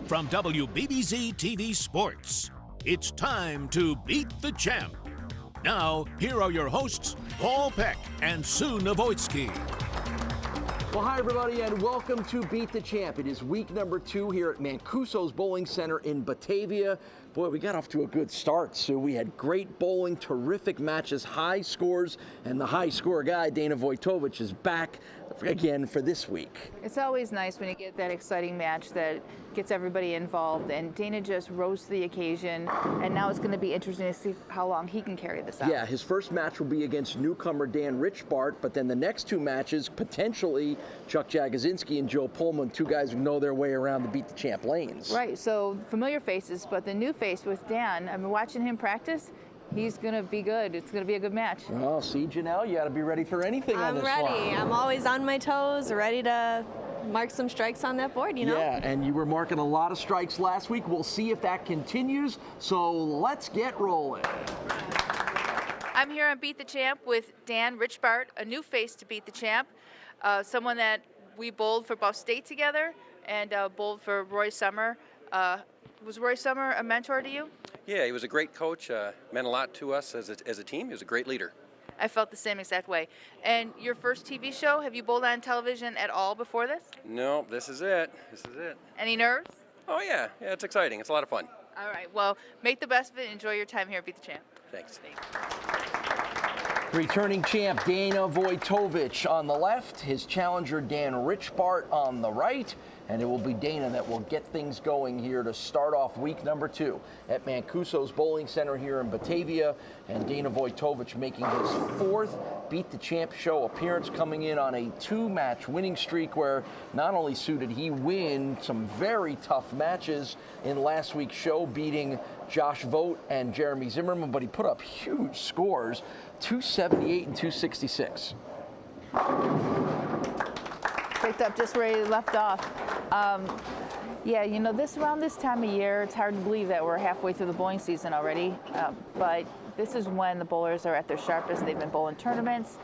From WBBZ-TV Sports, it's time to beat the champ. Now, here are your hosts, Paul Peck and Sue Novoitsky. Well, hi, everybody, and welcome to Beat the Champ. It is week number 2 here at Mancuso's Bowling Center in Batavia. Boy, we got off to a good start, Sue. We had great bowling, terrific matches, high scores, and the high score guy, Dana Voytovich, is back again for this week. It's always nice when you get that exciting match that gets everybody involved, and Dana just rose to the occasion, and now it's going to be interesting to see how long he can carry this out. Yeah, his first match will be against newcomer Dan Richbart, but then the next 2 matches, potentially Chuck Jagodzinski and Joe Pohlman, 2 guys who know their way around the Beat the Champ lanes. Right, so familiar faces, but the new face with Dan, I've been watching him practice. He's going to be good. It's going to be a good match. Well, see, Janelle, you got to be ready for anything on this one. I'm ready. I'm always on my toes, ready to mark some strikes on that board, you know? Yeah, and you were marking a lot of strikes last week. We'll see if that continues, so let's get rolling. I'm here on Beat the Champ with Dan Richbart, a new face to Beat the Champ, someone that we bowled for Buff State together and bowled for Roy Summer. Was Roy Summer a mentor to you? Yeah, he was a great coach, meant a lot to us as a team. He was a great leader. I felt the same exact way. And your first TV show, have you bowled on television at all before this? No, this is it. This is it. Any nerves? Oh, yeah. Yeah, it's exciting. It's a lot of fun. All right, well, make the best of it. Enjoy your time here at Beat the Champ. Thanks. Returning champ Dana Voytovich on the left, his challenger Dan Richbart on the right, and it will be Dana that will get things going here to start off week number 2 at Mancuso's Bowling Center here in Batavia, and Dana Voytovich making his 4th Beat the Champ show appearance, coming in on a 2-match winning streak where not only did he win some very tough matches in last week's show, beating Josh Vogt and Jeremy Zimmerman, but he put up huge scores, 278 and 266. Picked up just where he left off. Yeah, you know, around this time of year, it's hard to believe that we're halfway through the bowling season already, but this is when the bowlers are at their sharpest. They've been bowling tournaments,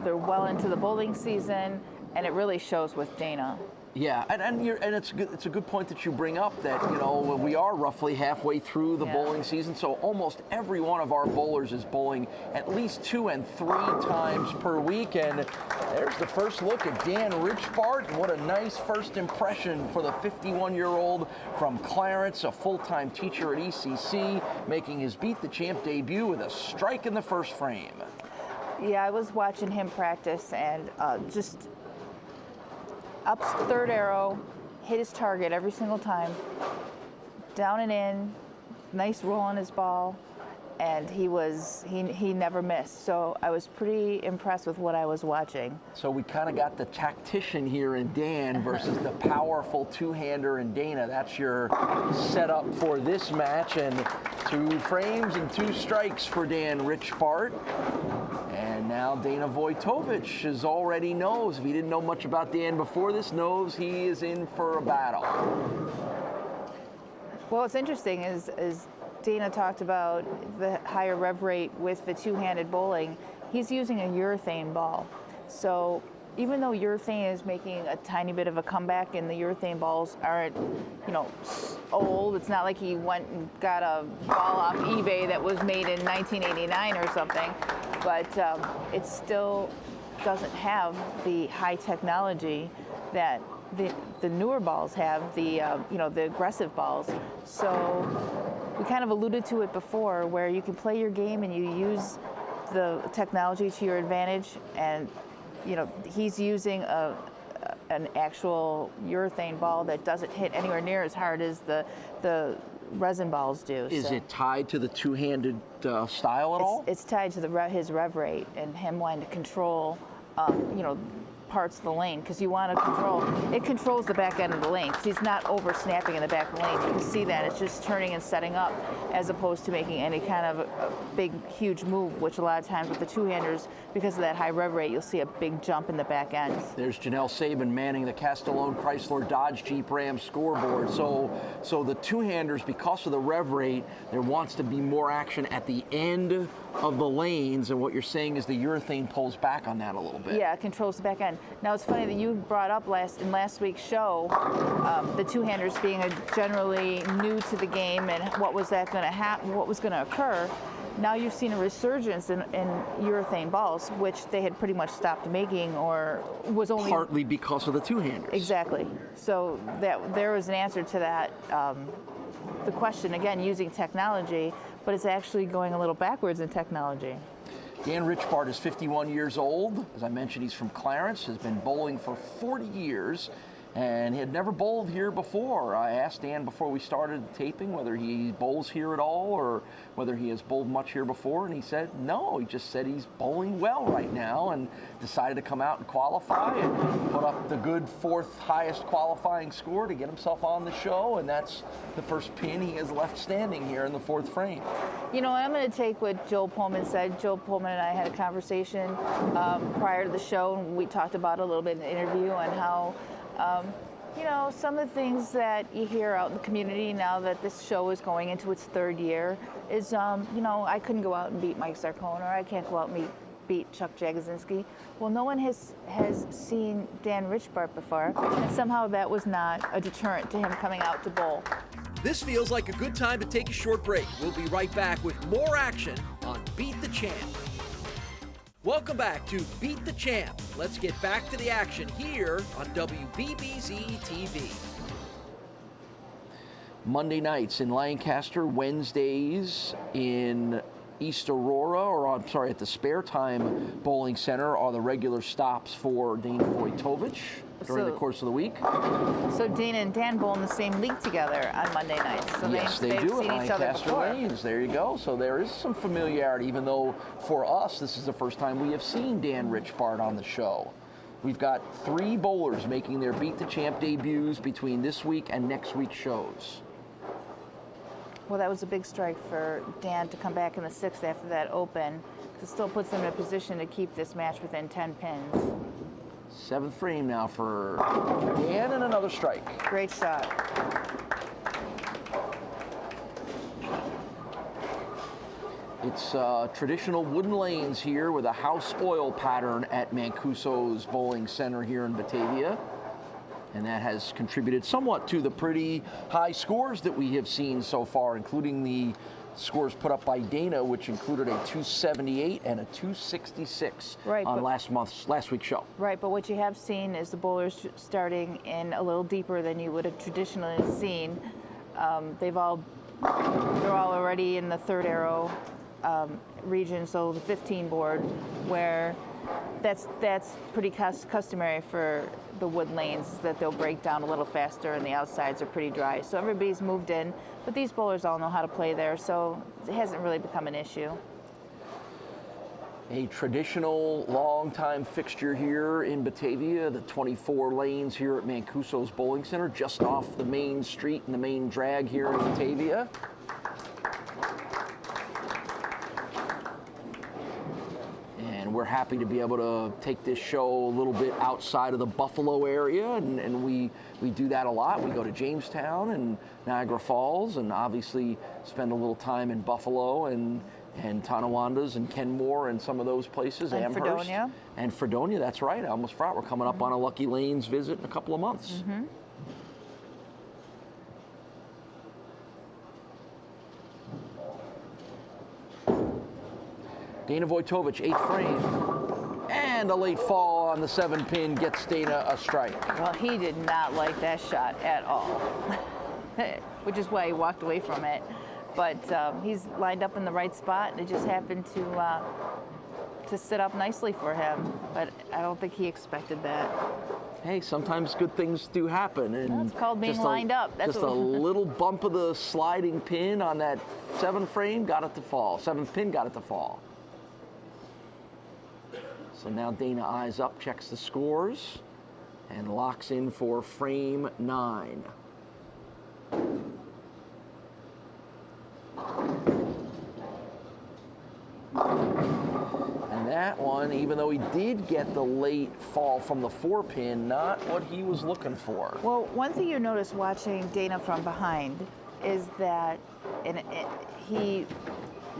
they're well into the bowling season, and it really shows with Dana. Yeah, and it's a good point that you bring up that, you know, we are roughly halfway through the bowling season, so almost every one of our bowlers is bowling at least 2 and 3 times per week, and there's the first look at Dan Richbart. What a nice first impression for the 51-year-old from Clarence, a full-time teacher at ECC, making his Beat the Champ debut with a strike in the first frame. Yeah, I was watching him practice, and just up 3rd arrow, hit his target every single time, down and in, nice roll on his ball, and he never missed. So I was pretty impressed with what I was watching. So we kind of got the tactician here in Dan versus the powerful 2-hander in Dana. That's your setup for this match, and 2 frames and 2 strikes for Dan Richbart. And now Dana Voytovich already knows, if he didn't know much about Dan before this, knows he is in for a battle. Well, what's interesting is Dana talked about the higher rev rate with the 2-handed bowling. He's using a urethane ball. So even though urethane is making a tiny bit of a comeback, and the urethane balls aren't, you know, old, it's not like he went and got a ball off eBay that was made in 1989 or something, but it still doesn't have the high technology that the newer balls have, the aggressive balls. So we kind of alluded to it before, where you can play your game and you use the technology to your advantage, and you know, he's using an actual urethane ball that doesn't hit anywhere near as hard as the resin balls do. Is it tied to the 2-handed style at all? It's tied to his rev rate and him wanting to control, parts of the lane, because you want to it controls the back end of the lane, because he's not over snapping in the back of the lane. You can see that it's just turning and setting up, as opposed to making any kind of a big, huge move, which a lot of times with the 2-handers, because of that high rev rate, you'll see a big jump in the back end. There's Janelle Sabin manning the Castellone Chrysler Dodge Jeep Ram scoreboard. So the 2-handers, because of the rev rate, there wants to be more action at the end of the lanes, and what you're saying is the urethane pulls back on that a little bit. Yeah, it controls the back end. Now it's funny that you brought up in last week's show the two-handers being generally new to the game and what was going to occur. Now you've seen a resurgence in urethane balls, which they had pretty much stopped making, or was only partly because of the two-handers. Exactly. So there was an answer to that. The question, again, using technology, but it's actually going a little backwards in technology. Dan Richbart is 51 years old. As I mentioned, he's from Clarence, has been bowling for 40 years, and he had never bowled here before. I asked Dan before we started taping whether he bowls here at all or whether he has bowled much here before, and he said no. He just said he's bowling well right now and decided to come out and qualify and put up the good fourth highest qualifying score to get himself on the show, and that's the first pin he has left standing here in the fourth frame. You know, I'm going to take what Joe Pohlman said. Joe Pohlman and I had a conversation prior to the show, and we talked about it a little bit in the interview and how you know, some of the things that you hear out in the community now that this show is going into its third year is, you know, I couldn't go out and beat Mike Sarcone, or I can't go out and beat Chuck Jagodzinski. Well, no one has seen Dan Richbart before, and somehow that was not a deterrent to him coming out to bowl. This feels like a good time to take a short break. We'll be right back with more action on Beat the Champ. Welcome back to Beat the Champ. Let's get back to the action here on WBBZ-TV. Monday nights in Lancaster, Wednesdays in East Aurora, at the Spare Time Bowling Center are the regular stops for Dana Voytovich during the course of the week. So Dana and Dan bowl in the same league together on Monday nights. So yes, they do at Lancaster Lanes. There you go. So there is some familiarity, even though for us this is the first time we have seen Dan Richbart on the show. We've got 3 bowlers making their Beat the Champ debuts between this week and next week's shows. Well, that was a big strike for Dan to come back in the 6th after that open. It still puts him in a position to keep this match within 10 pins. 7th frame now for Dan, and another strike. Great shot. It's traditional wooden lanes here with a house oil pattern at Mancuso's Bowling Center here in Batavia. And that has contributed somewhat to the pretty high scores that we have seen so far, including the scores put up by Dana, which included a 278 and a 266 on last week's show. Right, but what you have seen is the bowlers starting in a little deeper than you would have traditionally seen. They're all already in the 3rd arrow region, so the 15 board, where that's pretty customary for the wood lanes, that they'll break down a little faster and the outsides are pretty dry. So everybody's moved in, but these bowlers all know how to play there, so it hasn't really become an issue. A traditional long-time fixture here in Batavia, the 24 lanes here at Mancuso's Bowling Center, just off the main street and the main drag here in Batavia. We're happy to be able to take this show a little bit outside of the Buffalo area, and we do that a lot. We go to Jamestown and Niagara Falls, and obviously spend a little time in Buffalo and Tonawandas and Kenmore and some of those places. And Amherst. Fredonia. And Fredonia, that's right. I almost forgot. We're coming up on a Lucky Lanes visit in a couple of months. Mm-hmm. Dana Voytovich, 8th frame, and a late fall on the 7-pin gets Dana a strike. Well, he did not like that shot at all, which is why he walked away from it. But he's lined up in the right spot, and it just happened to sit up nicely for him. But I don't think he expected that. Hey, sometimes good things do happen, and it's called being lined up. That's just a little bump of the sliding pin on that 7th frame got it to fall. 7th pin got it to fall. So now Dana eyes up, checks the scores, and locks in for frame 9. And that one, even though he did get the late fall from the 4-pin, not what he was looking for. Well, one thing you notice watching Dana from behind is that he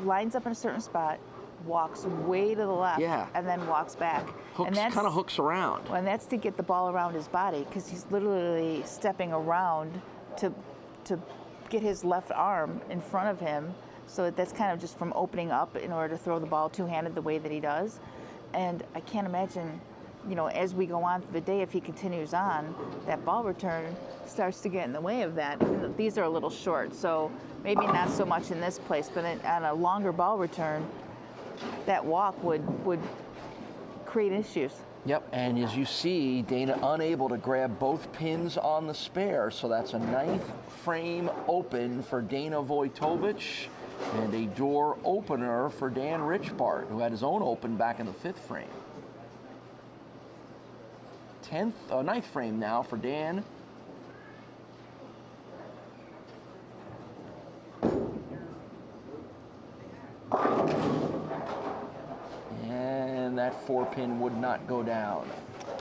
lines up in a certain spot, walks way to the left and then walks back. Kind of hooks around. And that's to get the ball around his body, because he's literally stepping around to get his left arm in front of him. So that's kind of just from opening up in order to throw the ball two-handed the way that he does. And I can't imagine, you know, as we go on through the day, if he continues on, that ball return starts to get in the way of that. These are a little short, so maybe not so much in this place, but on a longer ball return, that walk would create issues. Yep, and as you see, Dana unable to grab both pins on the spare, so that's a 9th frame open for Dana Voytovich and a door opener for Dan Richbart, who had his own open back in the 5th frame. 9th frame now for Dan. And that 4-pin would not go down.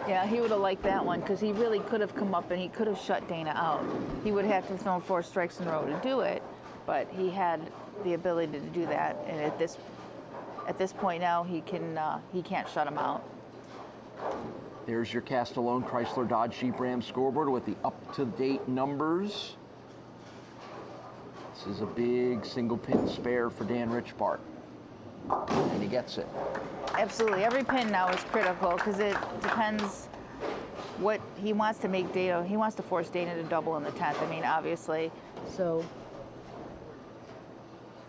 Yeah, he would have liked that one, because he really could have come up and he could have shut Dana out. He would have to have thrown 4 strikes in a row to do it, but he had the ability to do that. And at this point now, he can't shut him out. There's your Castellone Chrysler Dodge Jeep Ram scoreboard with the up-to-date numbers. This is a big single-pin spare for Dan Richbart, and he gets it. Absolutely. Every pin now is critical, because it depends what he wants to make Dana. He wants to force Dana to double in the 10th. I mean, obviously. So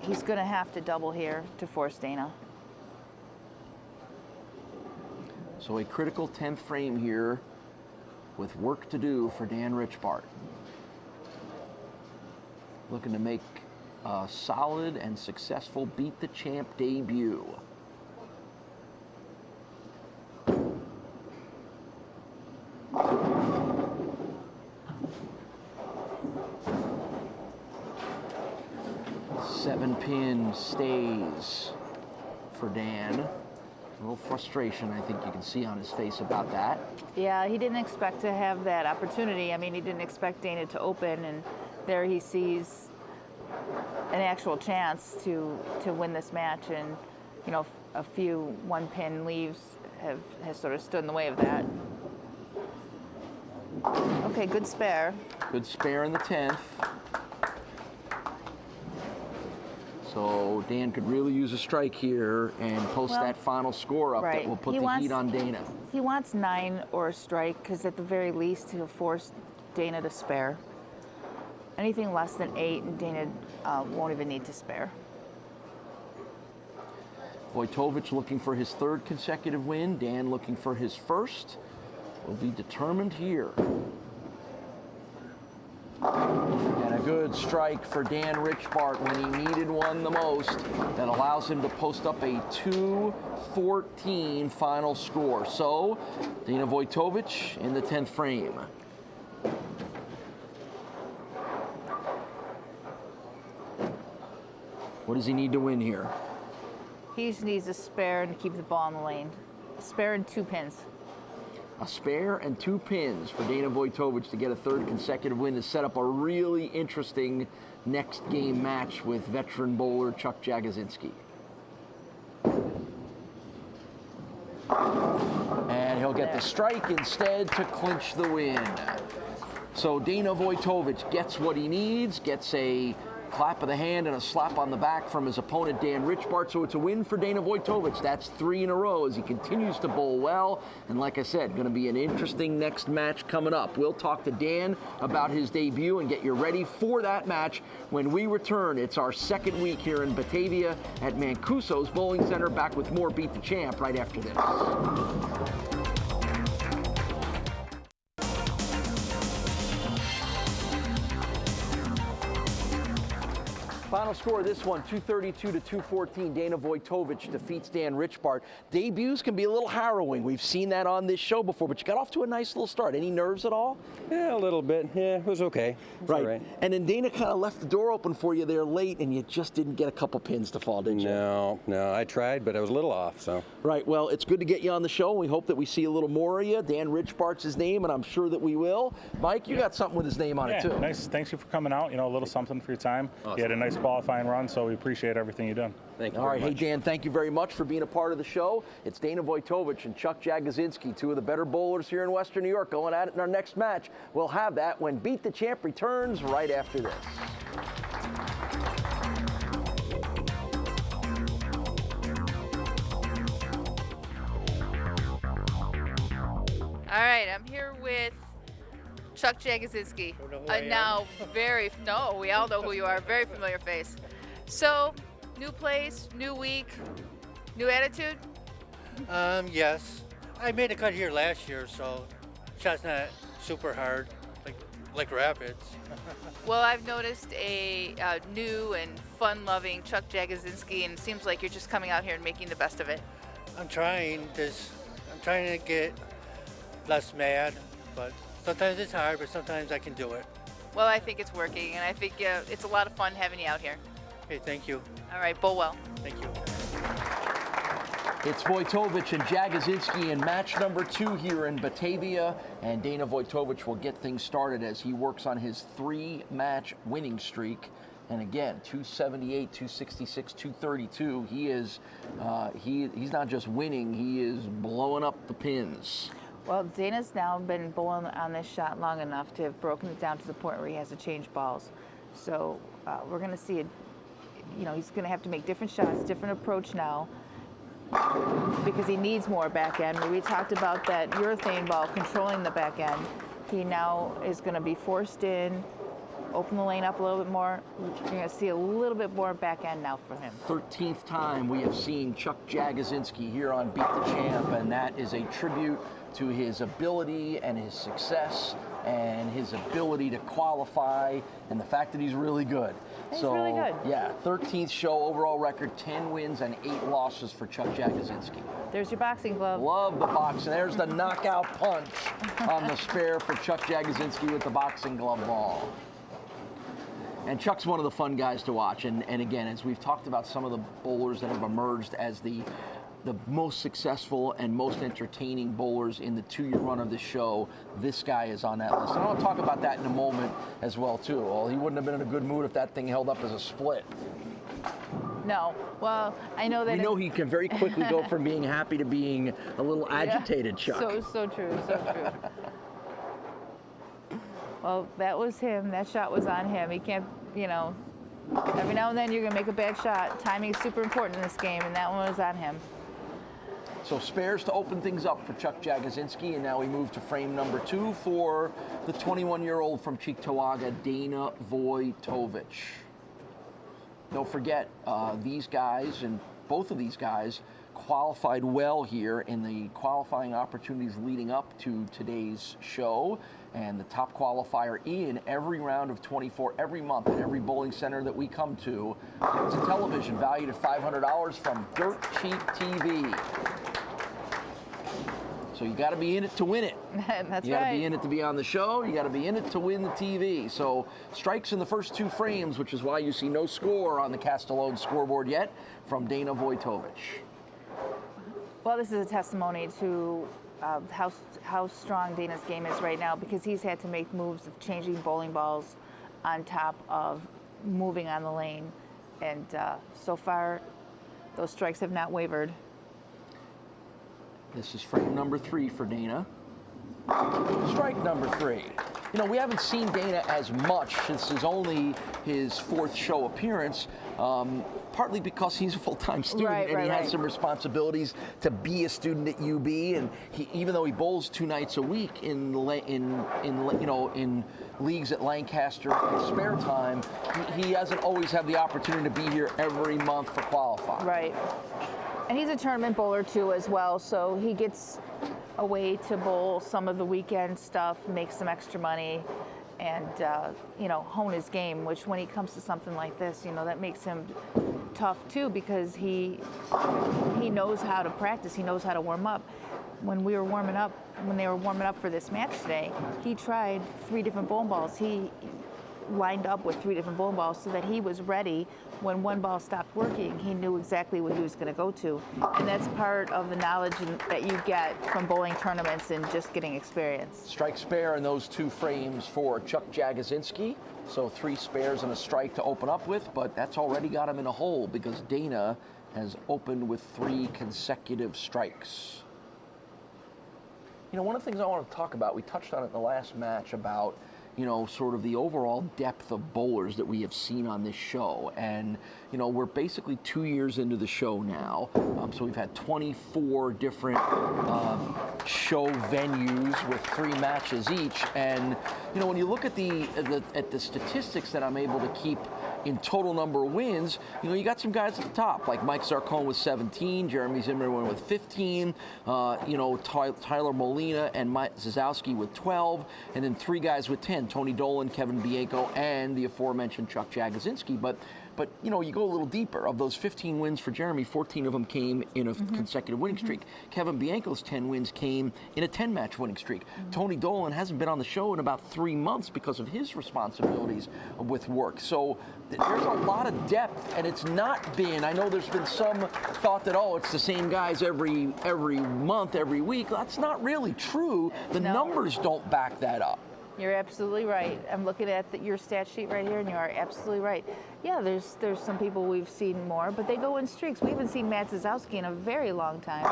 he's going to have to double here to force Dana. So a critical 10th frame here with work to do for Dan Richbart. Looking to make a solid and successful Beat the Champ debut. Seven pin stays for Dan. A little frustration, I think you can see on his face about that. Yeah, he didn't expect to have that opportunity. I mean, he didn't expect Dana to open, and there he sees an actual chance to win this match, and you know, a few 1-pin leaves has sort of stood in the way of that. Okay, good spare. Good spare in the 10th. So Dan could really use a strike here and post that final score up that will put the heat on Dana. He wants 9 or a strike, because at the very least he'll force Dana to spare. Anything less than 8, and Dana won't even need to spare. Voytovich looking for his 3rd consecutive win. Dan looking for his 1st. Will be determined here. And a good strike for Dan Richbart when he needed one the most. That allows him to post up a 2-14 final score. So, Dana Voytovich in the 10th frame. What does he need to win here? He just needs a spare and to keep the ball in the lane. A spare and 2 pins. A spare and 2 pins for Dana Voytovich to get a 3rd consecutive win to set up a really interesting next game match with veteran bowler Chuck Jagodzinski. And he'll get the strike instead to clinch the win. So Dana Voytovich gets what he needs, gets a clap of the hand and a slap on the back from his opponent, Dan Richbart. So it's a win for Dana Voytovich. That's 3 in a row as he continues to bowl well. And like I said, going to be an interesting next match coming up. We'll talk to Dan about his debut and get you ready for that match when we return. It's our 2nd week here in Batavia at Mancuso's Bowling Center. Back with more Beat the Champ right after this. Final score of this one, 232-214. Dana Voytovich defeats Dan Richbart. Debuts can be a little harrowing. We've seen that on this show before, but you got off to a nice little start. Any nerves at all? Yeah, a little bit. Yeah, it was okay. It was all right. And then Dana kind of left the door open for you there late, and you just didn't get a couple pins to fall, did you? No, I tried, but I was a little off, so. Right, well, it's good to get you on the show. We hope that we see a little more of you. Dan Richbart's his name, and I'm sure that we will. Mike, you got something with his name on it, too. Nice. Thanks you for coming out. You know, a little something for your time. Awesome. You had a nice qualifying run, so we appreciate everything you've done. Thank you All very right, hey much. Dan, thank you very much for being a part of the show. It's Dana Voytovich and Chuck Jagodzinski, two of the better bowlers here in Western New York, going at it in our next match. We'll have that when Beat the Champ returns right after this. All right, I'm here with Chuck Jagodzinski. Now, we all know who you are. Very familiar face. So, new place, new week, new attitude? Yes. I made a cut here last year, so shot's not super hard, like Rapids. Well, I've noticed a new and fun-loving Chuck Jagodzinski, and it seems like you're just coming out here and making the best of it. I'm trying to get less mad, but sometimes it's hard, but sometimes I can do it. Well, I think it's working, and I think it's a lot of fun having you out here. Okay, thank you. All right, bowl well. Thank you. It's Voytovich and Jagodzinski in match number 2 here in Batavia, and Dana Voytovich will get things started as he works on his 3-match winning streak. And again, 278, 266, 232. He is he's not just winning; he is blowing up the pins. Well, Dana's now been bowling on this shot long enough to have broken it down to the point where he has to change balls. So we're going to see it. You know, he's going to have to make different shots, different approach now, because he needs more back end. We talked about that urethane ball controlling the back end. He now is going to be forced in, open the lane up a little bit more. You're going to see a little bit more back end now for him. 13th time we have seen Chuck Jagodzinski here on Beat the Champ, and that is a tribute to his ability and his success and his ability to qualify and the fact that he's really good. He's really good. Yeah, 13th show overall record, 10 wins and 8 losses for Chuck Jagodzinski. There's your boxing glove. Love the boxing. There's the knockout punch on the spare for Chuck Jagodzinski with the boxing glove ball. And Chuck's one of the fun guys to watch. And again, as we've talked about some of the bowlers that have emerged as the most successful and most entertaining bowlers in the 2-year run of the show, this guy is on that list. And I'll talk about that in a moment as well, too. Well, he wouldn't have been in a good mood if that thing held up as a split. No. Well, I know that. We know he can very quickly go from being happy to being a little agitated, Chuck. So true, so true. Well, that was him. That shot was on him. He can't, you know, every now and then you're going to make a bad shot. Timing is super important in this game, and that one was on him. So spares to open things up for Chuck Jagodzinski, and now we move to frame number 2 for the 21-year-old from Cheektowaga, Dana Voytovich. Don't forget, these guys, and both of these guys, qualified well here in the qualifying opportunities leading up to today's show. And the top qualifier in every round of 24 every month at every bowling center that we come to. It's a television valued at $500 from Dirt Cheap TV. So you got to be in it to win it. That's you got to right. be in it to be on the show. You got to be in it to win the TV. So strikes in the first 2 frames, which is why you see no score on the Castellone scoreboard yet, from Dana Voytovich. Well, this is a testimony to how strong Dana's game is right now, because he's had to make moves of changing bowling balls on top of moving on the lane. And so far, those strikes have not wavered. This is frame number 3 for Dana. Strike number 3. You know, we haven't seen Dana as much since his 4th show appearance, partly because he's a full-time student and he has some responsibilities to be a student at UB, and even though he bowls 2 nights a week in leagues at Lancaster in spare time, he doesn't always have the opportunity to be here every month for qualifying. Right. And he's a tournament bowler too as well, so he gets a way to bowl some of the weekend stuff, make some extra money, and hone his game, which when he comes to something like this, that makes him tough too, because he knows how to practice, he knows how to warm up. When they were warming up for this match today, he tried 3 different bowling balls. lined up with 3 different bowling balls so that he was ready when one ball stopped working. He knew exactly what he was going to go to. And that's part of the knowledge that you get from bowling tournaments and just getting experience. Strike spare in those 2 frames for Chuck Jagodzinski. So 3 spares and a strike to open up with, but that's already got him in a hole because Dana has opened with 3 consecutive strikes. You know, one of the things I want to talk about, we touched on it in the last match about, you know, sort of the overall depth of bowlers that we have seen on this show. And, you know, we're basically 2 years into the show now. So we've had 24 different show venues with 3 matches each. And, you know, when you look at the statistics that I'm able to keep in total number of wins, you know, you got some guys at the top, like Mike Zarcone with 17, Jeremy Zimmerman with 15, you know, Tyler Molina and Mike Zazowski with 12, and then 3 guys with 10, Tony Dolan, Kevin Bianco, and the aforementioned Chuck Jagodzinski. But you know, you go a little deeper. Of those 15 wins for Jeremy, 14 of them came in a consecutive winning streak. Kevin Bianco's 10 wins came in a 10-match winning streak. Tony Dolan hasn't been on the show in about 3 months because of his responsibilities with work. So there's a lot of depth, and it's not been, I know there's been some thought that, oh, it's the same guys every month, every week. That's not really true. The numbers don't back that up. You're absolutely right. I'm looking at your stat sheet right here, and you are absolutely right. Yeah, there's some people we've seen more, but they go in streaks. We haven't seen Matt Zazowski in a very long time.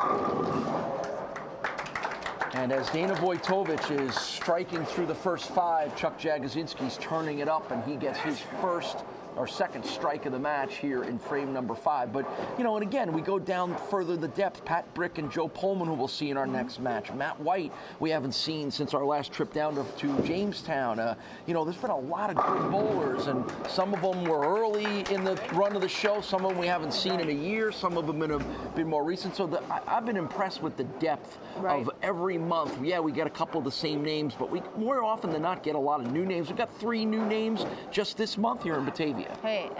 And as Dana Voytovich is striking through the first 5, Chuck Jagodzinski's turning it up, and he gets his first or second strike of the match here in frame number 5. But, you know, and again, we go down further the depth. Pat Brick and Joe Pohlman, who we'll see in our next match. Matt White, we haven't seen since our last trip down to Jamestown. You know, there's been a lot of good bowlers, and some of them were early in the run of the show. Some of them we haven't seen in a year. Some of them have been more recent. So I've been impressed with the depth of every month. Yeah, we get a couple of the same names, but we more often than not get a lot of new names. We've got 3 new names just this month here in Batavia. Hey,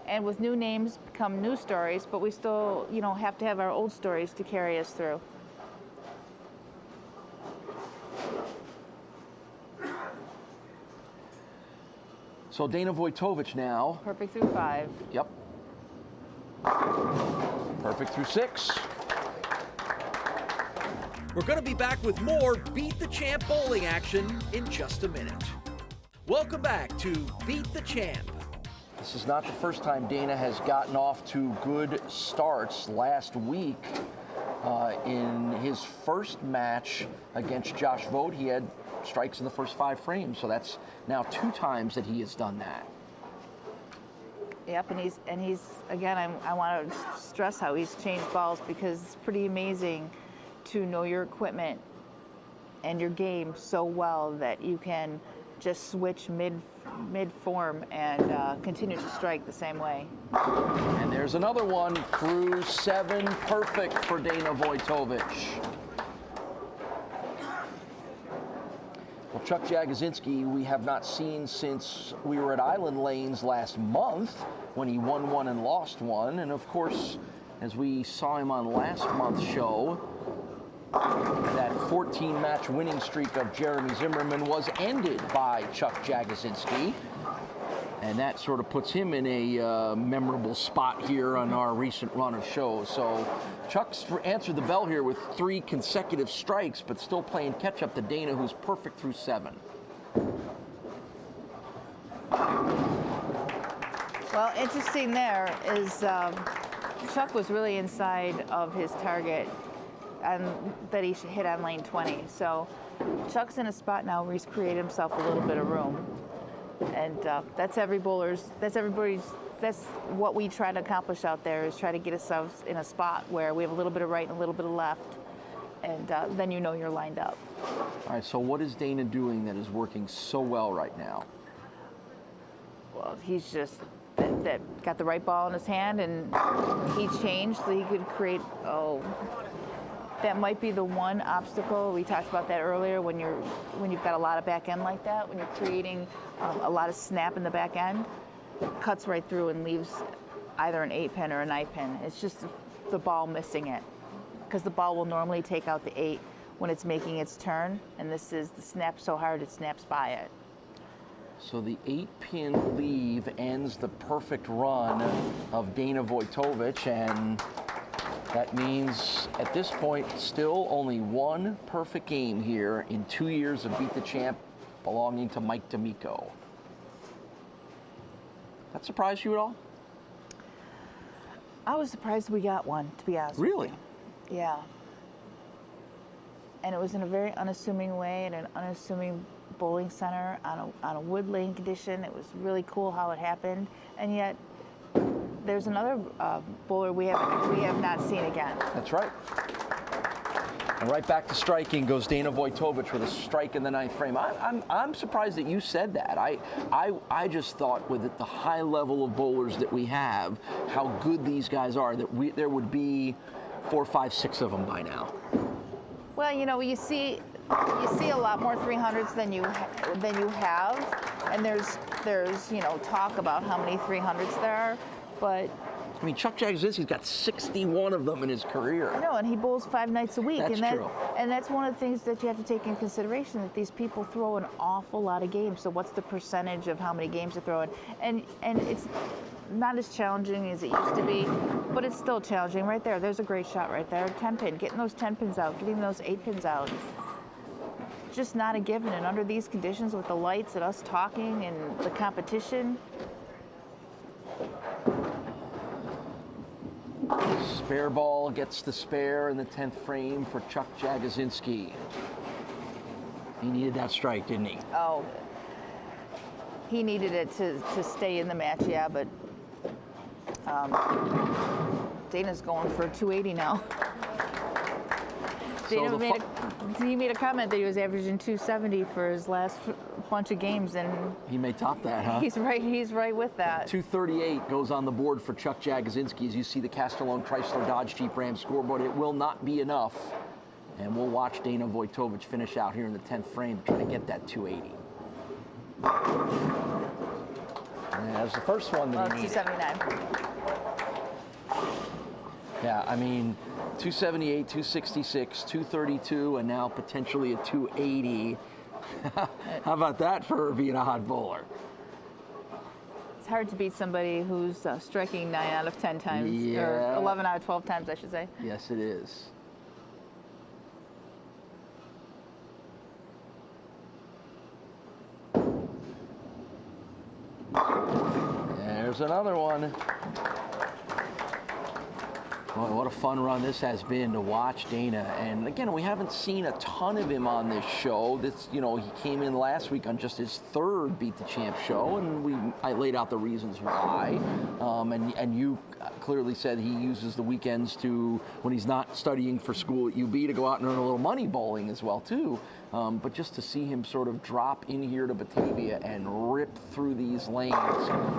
and with new names come new stories, but we still, you know, have to have our old stories to carry us through. So Dana Voytovich now. Perfect through 5. Yep. Perfect through 6. We're going to be back with more Beat the Champ bowling action in just a minute. Welcome back to Beat the Champ. This is not the first time Dana has gotten off to good starts. Last week, in his first match against Josh Vogt, he had strikes in the first 5 frames. So that's now 2 times that he has done that. Yep, and he's again, I want to stress how he's changed balls, because it's pretty amazing to know your equipment and your game so well that you can just switch mid-form and continue to strike the same way. And there's another one through 7, perfect for Dana Voytovich. Well, Chuck Jagodzinski we have not seen since we were at Island Lanes last month when he won 1 and lost 1. And of course, as we saw him on last month's show, that 14-match winning streak of Jeremy Zimmerman was ended by Chuck Jagodzinski. And that sort of puts him in a memorable spot here on our recent run of shows. So Chuck's answered the bell here with 3 consecutive strikes, but still playing catch-up to Dana, who's perfect through 7. Well, interesting there is Chuck was really inside of his target that he should hit on lane 20. So Chuck's in a spot now where he's created himself a little bit of room. And that's everybody's, that's what we try to accomplish out there, is try to get ourselves in a spot where we have a little bit of right and a little bit of left. And then you know you're lined up. All right, so what is Dana doing that is working so well right now? Well, he's just that got the right ball in his hand, and he changed so he could create, that might be the one obstacle. We talked about that earlier, when you've got a lot of back end like that, when you're creating a lot of snap in the back end, it cuts right through and leaves either an 8-pin or a 9-pin. It's just the ball missing it, because the ball will normally take out the 8 when it's making its turn, and this is the snap so hard it snaps by it. So the 8-pin leave ends the perfect run of Dana Voytovich, and that means at this point still only one perfect game here in 2 years of Beat the Champ belonging to Mike D'Amico. That surprised you at all? I was surprised we got one, to be honest. Really? With you. Yeah. And it was in a very unassuming way, in an unassuming bowling center on a wood lane condition. It was really cool how it happened, and yet there's another bowler we have not seen again. That's right. And right back to striking goes Dana Voytovich with a strike in the 9th frame. I'm surprised that you said that. I just thought with the high level of bowlers that we have, how good these guys are, that there would be 4, 5, 6 of them by now. Well, you know, you see a lot more 300s than you have, and there's talk about how many 300s there are, but I mean, Chuck Jagodzinski's got 61 of them in his career. I know, and he bowls 5 nights a week. That's true. And that's one of the things that you have to take in consideration, that these people throw an awful lot of games. So what's the percentage of how many games they're throwing? And it's not as challenging as it used to be, but it's still challenging. Right there, there's a great shot right there. 10-pin, getting those 10 pins out, getting those 8 pins out. Just not a given. And under these conditions with the lights and us talking and the competition, spare ball gets the spare in the 10th frame for Chuck Jagodzinski. He needed that strike, didn't he? oh, he needed it to stay in the match, yeah, but Dana's going for 280 now. Dana made a comment that he was averaging 270 for his last bunch of games, and he may top that, huh? He's right with that. 238 goes on the board for Chuck Jagodzinski as you see the Castellone Chrysler Dodge Jeep Ram scoreboard. It will not be enough, and we'll watch Dana Voytovich finish out here in the 10th frame trying to get that 280. And that's the first one that he needed. 279. Yeah, I mean, 278, 266, 232, and now potentially a 280. How about that for being a hot bowler? It's hard to beat somebody who's striking 9 out of 10 times, or 11 out of 12 times, I should say. Yes, it is. There's another one. Boy, what a fun run this has been to watch Dana. And again, we haven't seen a ton of him on this show. He came in last week on just his 3rd Beat the Champ show, and I laid out the reasons why. And you clearly said he uses the weekends when he's not studying for school at UB, to go out and earn a little money bowling as well too. But just to see him sort of drop in here to Batavia and rip through these lanes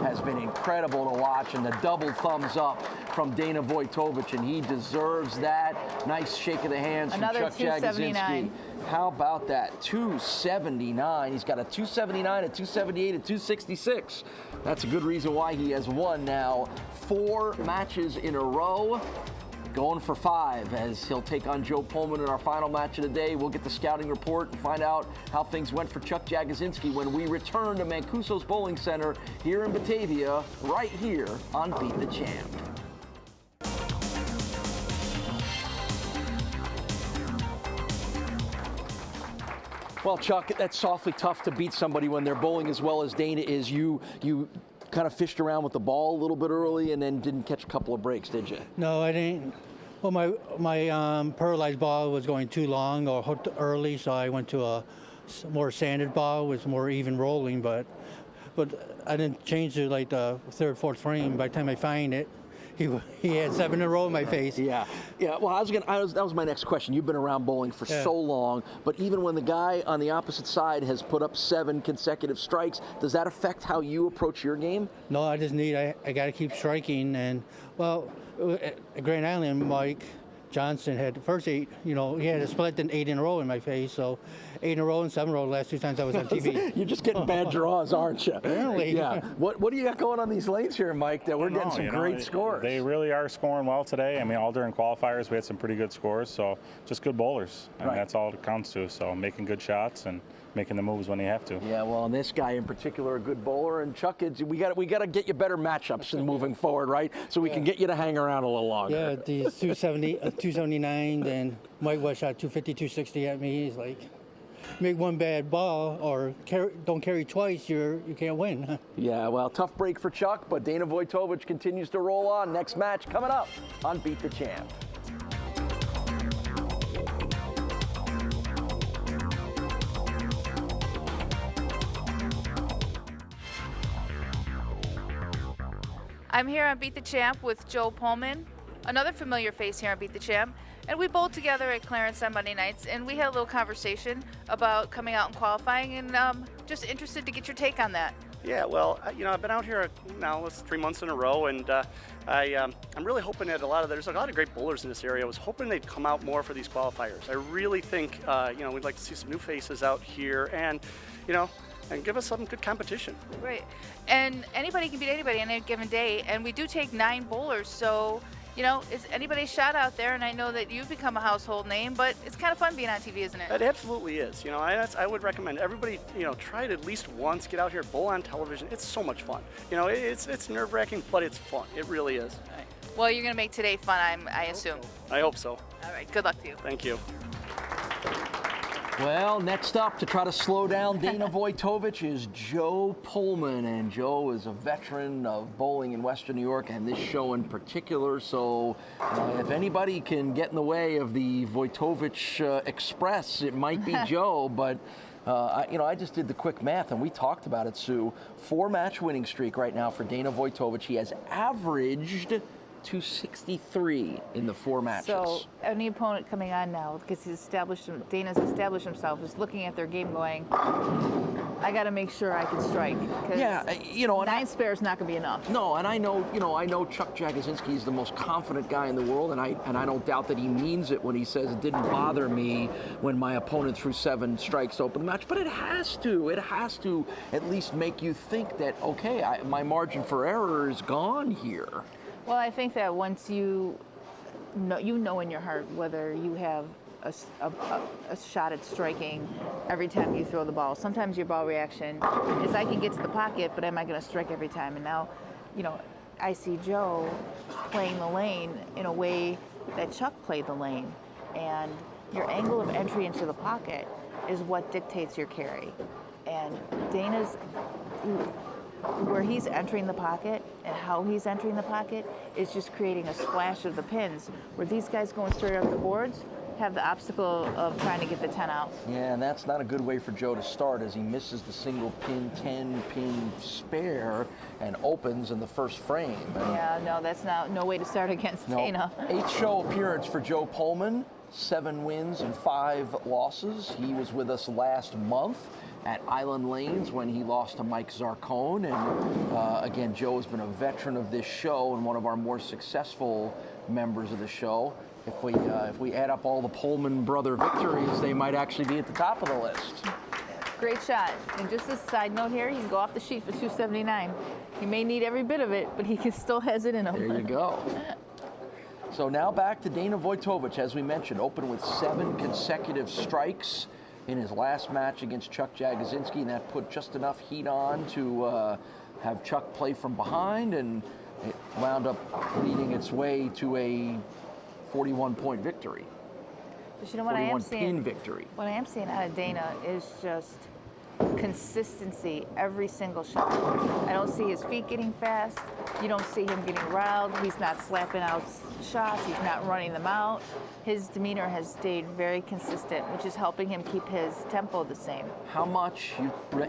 has been incredible to watch. And the double thumbs up from Dana Voytovich, and he deserves that. Nice shake of the hands from Chuck Jagodzinski. How about that? 279. He's got a 279, a 278, a 266. That's a good reason why he has won now 4 matches in a row. Going for 5 as he'll take on Joe Pohlman in our final match of the day. We'll get the scouting report and find out how things went for Chuck Jagodzinski when we return to Mancuso's Bowling Center here in Batavia, right here on Beat the Champ. Well, Chuck, that's awfully tough to beat somebody when they're bowling as well as Dana is. You kind of fished around with the ball a little bit early and then didn't catch a couple of breaks, did you? No, I didn't. Well, my paralyzed ball was going too long or hooked early, so I went to a more sanded ball with more even rolling. But I didn't change to like the 3rd, 4th frame. By the time I find it, he had 7 in a row in my face. Yeah. Well, that was my next question. You've been around bowling for so long, but even when the guy on the opposite side has put up 7 consecutive strikes, does that affect how you approach your game? No, I got to keep striking. And well, at Grand Island, Mike Johnson had first 8, he had a split and 8 in a row in my face. So 8 in a row and 7 in a row the last 2 times I was on TV. You're just getting bad draws, aren't you? Apparently. Yeah. What do you got going on these lanes here, Mike, that we're getting some great scores? They really are scoring well today. I mean, all during qualifiers, we had some pretty good scores. So just good bowlers. And that's all it counts to. So making good shots and making the moves when you have to. Yeah, well, and this guy in particular, a good bowler, and Chuck, we got to get you better matchups in moving forward, right? So we can get you to hang around a little longer. Yeah, these 279, and Mike West shot 250, 260 at me. He's like, make one bad ball or don't carry twice, you can't win. Yeah, well, tough break for Chuck, but Dana Voytovich continues to roll on. Next match coming up on Beat the Champ. I'm here on Beat the Champ with Joe Pohlman, another familiar face here on Beat the Champ. And we bowled together at Clarence on Monday nights, and we had a little conversation about coming out and qualifying, and just interested to get your take on that. Yeah, well, I've been out here now 3 months in a row, and I'm really hoping that there's a lot of great bowlers in this area. I was hoping they'd come out more for these qualifiers. I really think, we'd like to see some new faces out here, and give us some good competition. Right, and anybody can beat anybody on any given day, and we do take 9 bowlers, so it's anybody's shot out there, and I know that you've become a household name, but it's kind of fun being on TV, isn't it? It absolutely is. I would recommend everybody, try it at least once, get out here, bowl on television. It's so much fun. It's nerve-wracking, but it's fun. It really is. All right. Well, you're going to make today fun, I assume. I hope so. All right, good luck to you. Thank you. Well, next up to try to slow down Dana Voytovich is Joe Pohlman, and Joe is a veteran of bowling in Western New York and this show in particular. So if anybody can get in the way of the Voytovich Express, it might be Joe. But I just did the quick math, and we talked about it, Sue. 4-match winning streak right now for Dana Voytovich. He has averaged 263 in the 4 matches. So any opponent coming on now, because Dana's established himself, is looking at their game going, I got to make sure I can strike. Yeah, 9 spare is not going to be enough. No, and I know Chuck Jagodzinski is the most confident guy in the world, and I don't doubt that he means it when he says it didn't bother me when my opponent threw 7 strikes to open the match. But it has to at least make you think that, okay, my margin for error is gone here. Well, I think that once you know in your heart whether you have a shot at striking every time you throw the ball. Sometimes your ball reaction is I can get to the pocket, but am I going to strike every time? And now, I see Joe playing the lane in a way that Chuck played the lane. And your angle of entry into the pocket is what dictates your carry. And Dana's where he's entering the pocket and how he's entering the pocket is just creating a splash of the pins, where these guys going straight up the boards have the obstacle of trying to get the 10 out. Yeah, and that's not a good way for Joe to start, as he misses the single pin, 10-pin spare and opens in the first frame. And that's no way to start against Dana. 8th show appearance for Joe Pohlman, 7 wins and 5 losses. He was with us last month at Island Lanes when he lost to Mike Zarcone. And again, Joe has been a veteran of this show and one of our more successful members of the show. If we add up all the Pohlman brother victories, they might actually be at the top of the list. Great shot. And just a side note here, you can go off the sheet for 279. He may need every bit of it, but he still has it in him. There you go. So now back to Dana Voytovich, as we mentioned, opened with 7 consecutive strikes in his last match against Chuck Jagodzinski, and that put just enough heat on to have Chuck play from behind, and it wound up leading its way to a 41-point victory. But what I am seeing, victory. What I am seeing out of Dana is just consistency every single shot. I don't see his feet getting fast. You don't see him getting riled. He's not slapping out shots. He's not running them out. His demeanor has stayed very consistent, which is helping him keep his tempo the same. How much,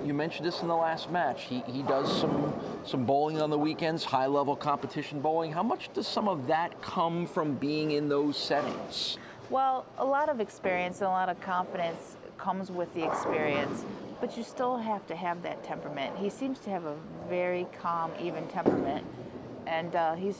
you mentioned this in the last match, he does some bowling on the weekends, high-level competition bowling. How much does some of that come from being in those settings? Well, a lot of experience and a lot of confidence comes with the experience, but you still have to have that temperament. He seems to have a very calm, even temperament, and he's...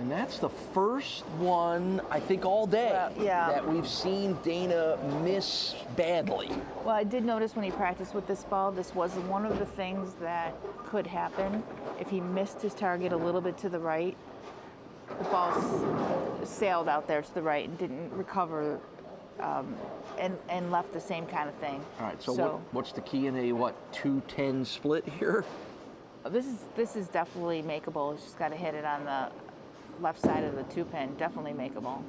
And that's the first one, I think, all day that we've seen Dana miss badly. Well, I did notice when he practiced with this ball, this was one of the things that could happen. If he missed his target a little bit to the right, the ball sailed out there to the right and didn't recover and left the same kind of thing. All right, so what's the key in a, 2-10 split here? This is definitely makeable. He's just got to hit it on the left side of the 2-pin, definitely makeable.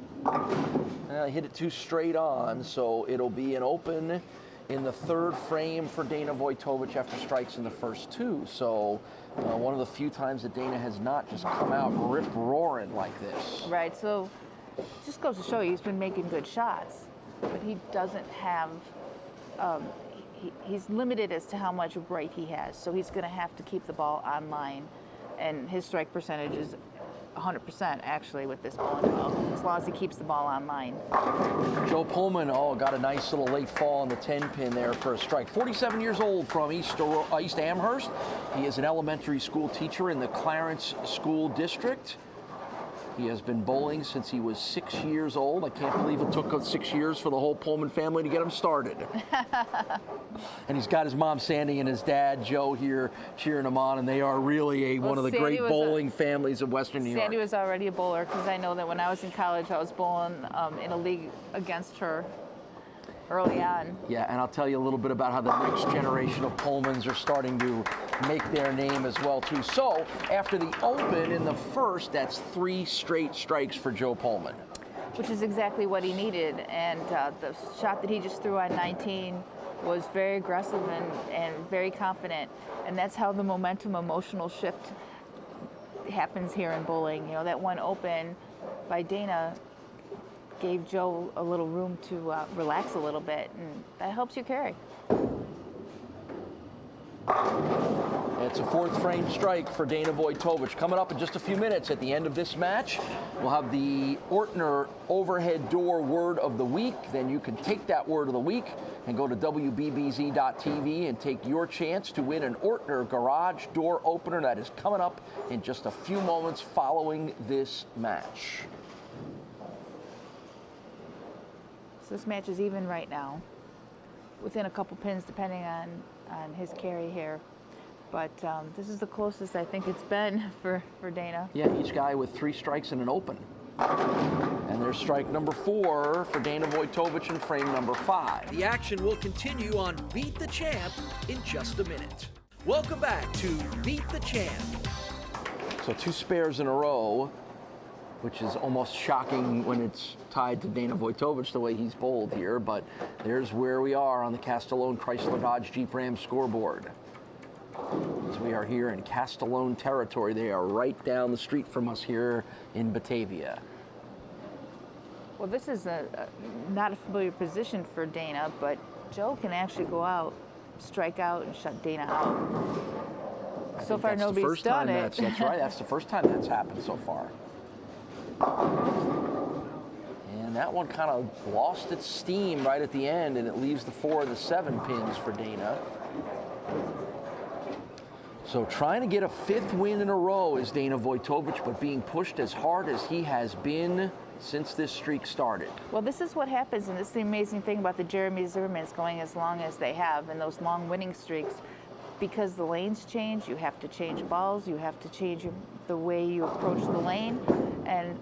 I hit it too straight on, so it'll be an open in the third frame for Dana Voytovich after strikes in the first two. So one of the few times that Dana has not just come out rip-roaring like this. Right, so it just goes to show you he's been making good shots, but he doesn't have, he's limited as to how much right he has, so he's going to have to keep the ball on line, and his strike percentage is 100% actually with this bowling ball, as long as he keeps the ball on line. Joe Pohlman, got a nice little late fall on the 10-pin there for a strike. 47 years old from East Amherst. He is an elementary school teacher in the Clarence School District. He has been bowling since he was 6 years old. I can't believe it took 6 years for the whole Pohlman family to get him started. And he's got his mom Sandy and his dad Joe here cheering him on, and they are really one of the great bowling families of Western New York. Sandy was already a bowler, because I know that when I was in college, I was bowling in a league against her early on. Yeah, and I'll tell you a little bit about how the next generation of Pohlmans are starting to make their name as well, too. So, after the open in the first, that's 3 straight strikes for Joe Pohlman. Which is exactly what he needed, and the shot that he just threw on 19 was very aggressive and very confident, and that's how the momentum emotional shift happens here in bowling. You know, that one open by Dana gave Joe a little room to relax a little bit, and that helps you carry. It's a 4th frame strike for Dana Voytovich. Coming up in just a few minutes at the end of this match, we'll have the Ortner overhead door word of the week. Then you can take that word of the week and go to WBBZ-TV and take your chance to win an Ortner garage door opener. That is coming up in just a few moments following this match. So this match is even right now, within a couple pins depending on his carry here. But this is the closest I think it's been for Dana. Yeah, each guy with 3 strikes and an open. And there's strike number 4 for Dana Voytovich in frame number 5. The action will continue on Beat the Champ in just a minute. Welcome back to Beat the Champ. So 2 spares in a row, which is almost shocking when it's tied to Dana Voytovich the way he's bowled here, but there's where we are on the Castellone Chrysler Dodge Jeep Ram scoreboard. As we are here in Castellone territory, they are right down the street from us here in Batavia. Well, this is not a familiar position for Dana, but Joe can actually go out, strike out, and shut Dana out. So far, nobody's done it. That's right. That's the first time that's happened so far. And that one kind of lost its steam right at the end, and it leaves the 4 of the 7 pins for Dana. So trying to get a 5th win in a row is Dana Voytovich, but being pushed as hard as he has been since this streak started. Well, this is what happens, and this is the amazing thing about the Jeremy Zimmermans going as long as they have, and those long winning streaks. Because the lanes change, you have to change balls, you have to change the way you approach the lane, and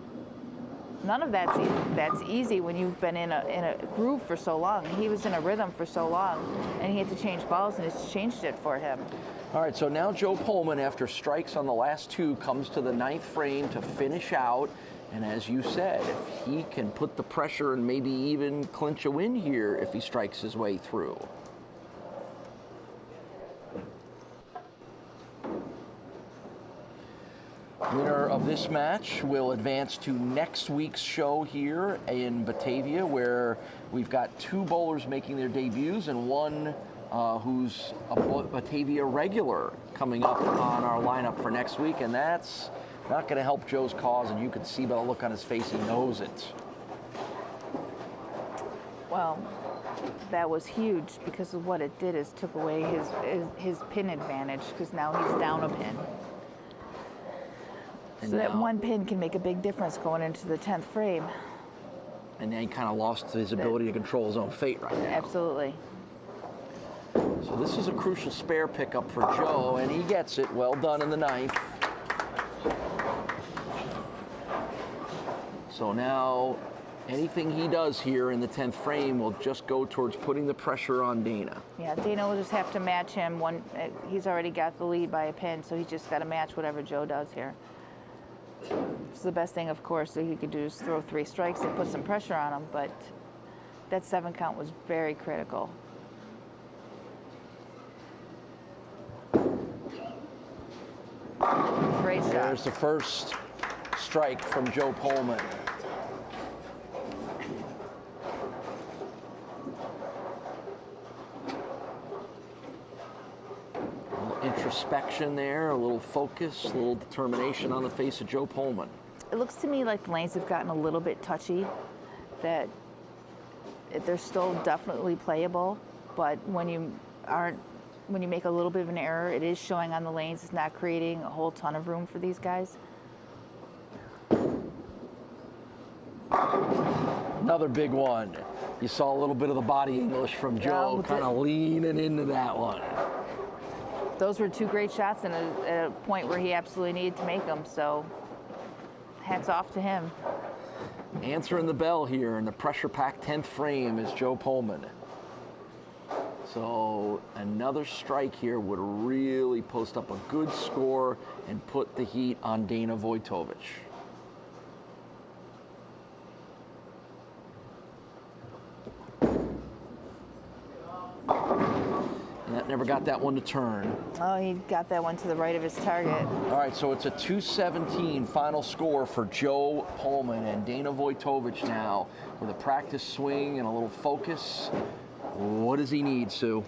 none of that's easy when you've been in a groove for so long. He was in a rhythm for so long, and he had to change balls, and it's changed it for him. All right, so now Joe Pohlman, after strikes on the last 2, comes to the 9th frame to finish out. And as you said, if he can put the pressure and maybe even clinch a win here if he strikes his way through. Winner of this match will advance to next week's show here in Batavia, where we've got 2 bowlers making their debuts and one who's a Batavia regular coming up on our lineup for next week, and that's not going to help Joe's cause, and you can see by the look on his face he knows it. Well, that was huge, because of what it did is took away his pin advantage, because now he's down a pin. So that one pin can make a big difference going into the 10th frame. And then he kind of lost his ability to control his own fate right now. Absolutely. So this is a crucial spare pickup for Joe, and he gets it. Well done in the 9th. So now anything he does here in the 10th frame will just go towards putting the pressure on Dana. Yeah, Dana will just have to match him. He's already got the lead by a pin, so he's just got to match whatever Joe does here. So the best thing, of course, that he could do is throw 3 strikes and put some pressure on him, but that 7 count was very critical. Great shot. There's the first strike from Joe Pohlman. A little introspection there, a little focus, a little determination on the face of Joe Pohlman. It looks to me like the lanes have gotten a little bit touchy, that they're still definitely playable, but when you make a little bit of an error, it is showing on the lanes. It's not creating a whole ton of room for these guys. Another big one. You saw a little bit of the body English from Joe, kind of leaning into that one. Those were 2 great shots and at a point where he absolutely needed to make them, so hats off to him. Answering the bell here in the pressure-packed 10th frame is Joe Pohlman. So another strike here would really post up a good score and put the heat on Dana Voytovich. And that never got that one to turn. Oh, he got that one to the right of his target. All right, so it's a 217 final score for Joe Pohlman, and Dana Voytovich now with a practice swing and a little focus. What does he need, Sue?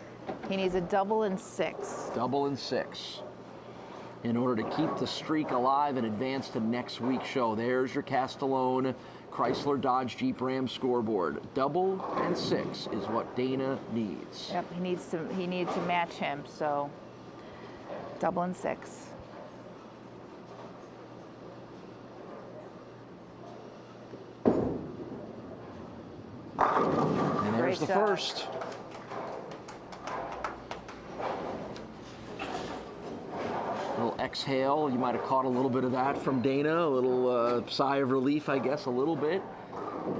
He needs a double and 6. Double and 6 in order to keep the streak alive and advance to next week's show. There's your Castellone Chrysler Dodge Jeep Ram scoreboard. Double and 6 is what Dana needs. Yep, he needs to match him, so double and 6. And there's the first. Little exhale. You might have caught a little bit of that from Dana. A little sigh of relief, I guess, a little bit.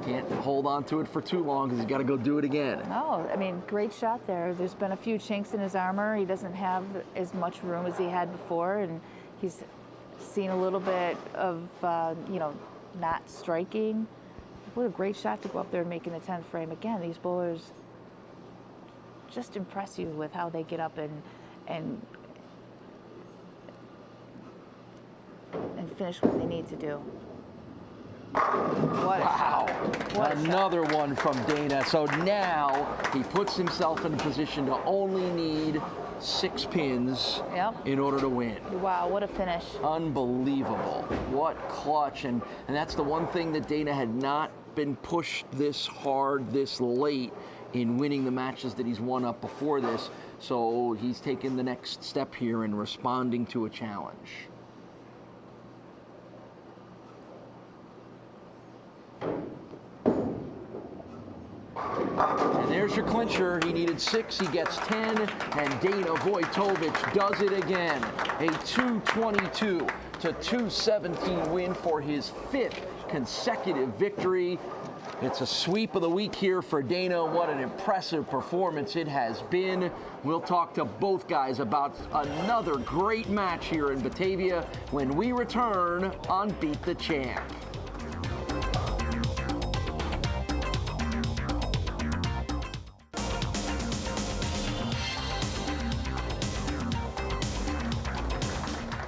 Can't hold on to it for too long because he's got to go do it again. Oh, I mean, great shot there. There's been a few chinks in his armor. He doesn't have as much room as he had before, and he's seen a little bit of, not striking. What a great shot to go up there and make in the 10th frame. Again, these bowlers just impress you with how they get up and finish what they need to do. What a shot. What a Another shot. one from Dana. So now he puts himself in a position to only need 6 pins in order to win. Wow, what a finish. Unbelievable. What clutch. And that's the one thing that Dana had not been pushed this hard, this late in winning the matches that he's won up before this. So he's taken the next step here in responding to a challenge. And there's your clincher. He needed 6, he gets 10, and Dana Voytovich does it again. A 222 to 217 win for his 5th consecutive victory. It's a sweep of the week here for Dana. What an impressive performance it has been. We'll talk to both guys about another great match here in Batavia when we return on Beat the Champ.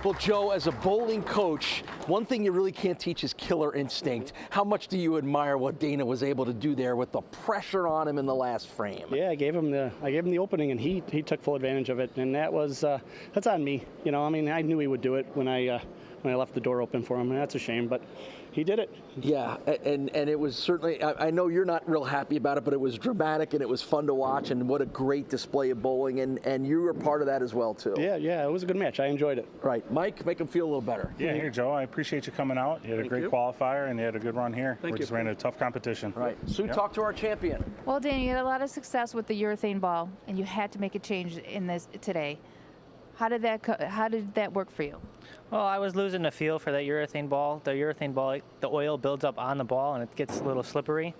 Well, Joe, as a bowling coach, one thing you really can't teach is killer instinct. How much do you admire what Dana was able to do there with the pressure on him in the last frame? Yeah, I gave him the opening, and he took full advantage of it, and that's on me. I mean, I knew he would do it when I left the door open for him, and that's a shame. But he did it. Yeah, and it was certainly, I know you're not real happy about it, but it was dramatic and it was fun to watch, and what a great display of bowling, and you were part of that as well, too. Yeah, it was a good match. I enjoyed it. Right. Mike, make him feel a little better. Yeah, here, Joe, I appreciate you coming out. You had a great qualifier, and you had a good run here. We just ran a tough competition. Right. Sue, talk to our champion. Well, Dan, you had a lot of success with the urethane ball, and you had to make a change in this today. How did that work for you? Well, I was losing the feel for that urethane ball. The urethane ball, the oil builds up on the ball and it gets a little slippery.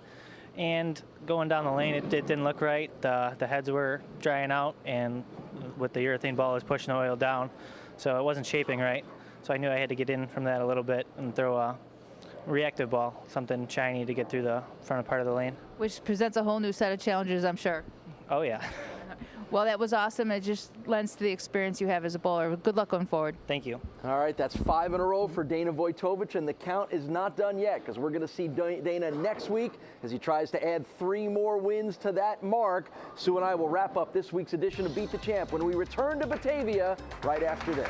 And going down the lane, it didn't look right. The heads were drying out, and with the urethane ball, it was pushing the oil down. So it wasn't shaping right. So I knew I had to get in from that a little bit and throw a reactive ball, something shiny to get through the front part of the lane. Which presents a whole new set of challenges, I'm sure. Oh, yeah. Well, that was awesome. It just lends to the experience you have as a bowler. Good luck going forward. Thank you. All right, that's 5 in a row for Dana Voytovich, and the count is not done yet, because we're going to see Dana next week as he tries to add 3 more wins to that mark. Sue and I will wrap up this week's edition of Beat the Champ when we return to Batavia right after this.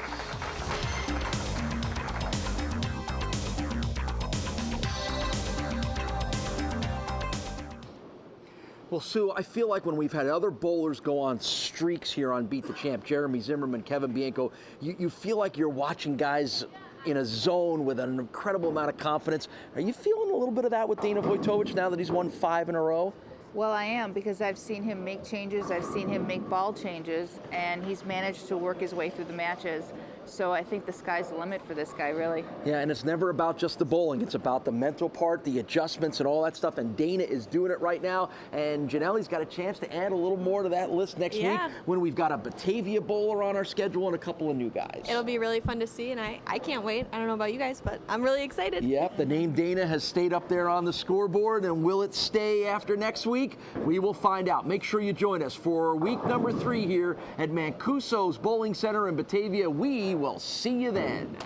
Well, Sue, I feel like when we've had other bowlers go on streaks here on Beat the Champ, Jeremy Zimmerman, Kevin Bianco, you feel like you're watching guys in a zone with an incredible amount of confidence. Are you feeling a little bit of that with Dana Voytovich now that he's won 5 in a row? Well, I am, because I've seen him make changes, I've seen him make ball changes, and he's managed to work his way through the matches. So I think the sky's the limit for this guy, really. Yeah, and it's never about just the bowling. It's about the mental part, the adjustments, and all that stuff. And Dana is doing it right now. And Janelle's got a chance to add a little more to that list next week when we've got a Batavia bowler on our schedule and a couple of new guys. It'll be really fun to see, and I can't wait. I don't know about you guys, but I'm really excited. Yep, the name Dana has stayed up there on the scoreboard, and will it stay after next week? We will find out. Make sure you join us for week number 3 here at Mancuso's Bowling Center in Batavia. We will see you then.